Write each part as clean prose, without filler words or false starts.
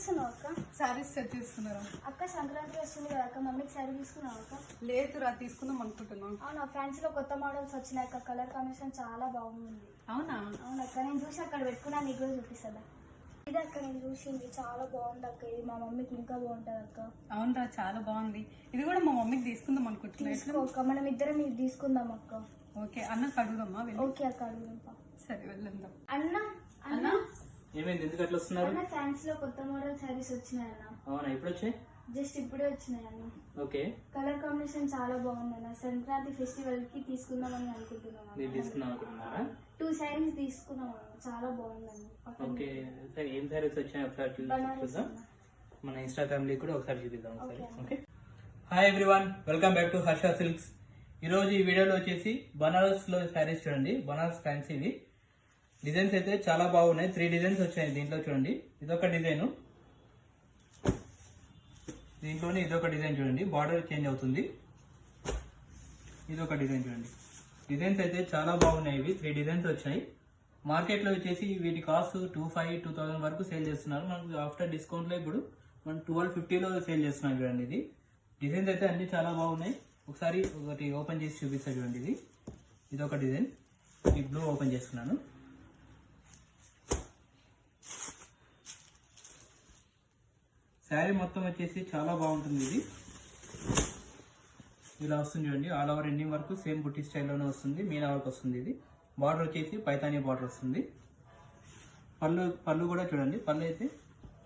చేస్తున్నావు అక్క? శారీస్ సెట్ చేస్తున్నారా అక్క? సంక్రాంతి వస్తుంది కదా అక్క, మమ్మీకి శారీ తీసుకున్నావు అక్క? లేదురా, తీసుకుందాం అనుకుంటున్నాం. అవునా, ఫ్యాన్సీలో కొత్త మోడల్స్ వచ్చినాయి అక్క, కలర్ కాంబినేషన్ చాలా బాగుంది. అవునా? అవునక్క, నేను చూసి అక్కడ పెట్టుకున్నా, నీకు కూడా చూపిస్తుందా? ఇది అక్క నేను చూసింది, చాలా బాగుంది అక్క, ఇది మా మమ్మీకి ఇంకా బాగుంటుంది అక్క. అవునరా, చాలా బాగుంది. ఇది కూడా మా మమ్మీకి తీసుకుందాం అనుకుంటున్నా. తీసుకో, మనం ఇద్దరం ఇది తీసుకుందాం అక్క. ఓకే, అన్నకు అడుగుదామా? ఓకే అక్క, అడుగుదాం. సరే, వెళ్ళందాం. అన్న అన్న ఏమైంది, ఎందుకు అట్లా వస్తున్నారు? అన్న, ఫ్యాన్సీలో కొత్త మోడల్ శారీస్ వచ్చినాయి అన్న. అవునా, ఇప్పుడు వచ్చాయి? జస్ట్ ఇప్పుడే వచ్చినాయి అన్న. ఓకే, కలర్ కాంబినేషన్ చాలా బాగుంది అన్న, సంక్రాంతి ఫెస్టివల్ కి తీసుకుందామని అనుకుంటున్నాను. మీరు తీసుకుందాం అనుకుంటున్నారా? 2 శారీస్ తీసుకున్నాం అన్న, చాలా బాగుందండి. ఓకే, సరే ఏం శారీస్ వచ్చాయి ఒకసారి చూద్దాం. మన ఇన్స్టాగ్రామ్ లో కూడా ఒకసారి చూపిద్దాం ఒకసారి. Okay, hi everyone, welcome back to Harsha silks. ఈరోజు ఈ వీడియోలో వచ్చేసి బనారస్ లో శారీస్ చూడండి. బనారస్ ఫ్యాన్సీ ఇవి డిజైన్స్ అయితే చాలా బాగున్నాయి. 3 డిజైన్స్ వచ్చాయి దీంట్లో చూడండి. ఇదొక డిజైన్, దీంట్లోనే ఇదొక డిజైన్ చూడండి, బార్డర్ చేంజ్ అవుతుంది. ఇదొక డిజైన్ చూడండి. డిజైన్స్ అయితే చాలా బాగున్నాయి. ఇవి 3 డిజైన్స్ వచ్చాయి. మార్కెట్లో వచ్చేసి వీటి కాస్ట్ 2500-2000 వరకు సేల్ చేస్తున్నారు. మనకు ఆఫ్టర్ డిస్కౌంట్లో ఇప్పుడు మనం 1250లో సేల్ చేస్తున్నాం చూడండి. ఇది డిజైన్స్ అయితే అన్ని చాలా బాగున్నాయి. ఒకసారి ఒకటి ఓపెన్ చేసి చూపిస్తా చూడండి. ఇదొక డిజైన్, ఈ బ్లూ ఓపెన్ చేస్తున్నాను. శారీ మొత్తం వచ్చేసి చాలా బాగుంటుంది. ఇది ఇలా వస్తుంది చూడండి. ఆల్ ఓవర్ ఎండింగ్ వరకు సేమ్ బుట్టి స్టైల్లోనే వస్తుంది. మీనా వర్క్ వస్తుంది. ఇది బార్డర్ వచ్చేసి పైతానీ బార్డర్ వస్తుంది. పళ్ళు కూడా చూడండి. పళ్ళు అయితే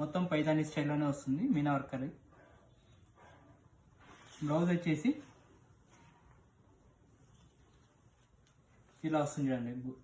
మొత్తం పైతానీ స్టైల్లోనే వస్తుంది, మీనా వర్క్ అది. బ్లౌజ్ వచ్చేసి ఇలా వస్తుంది చూడండి.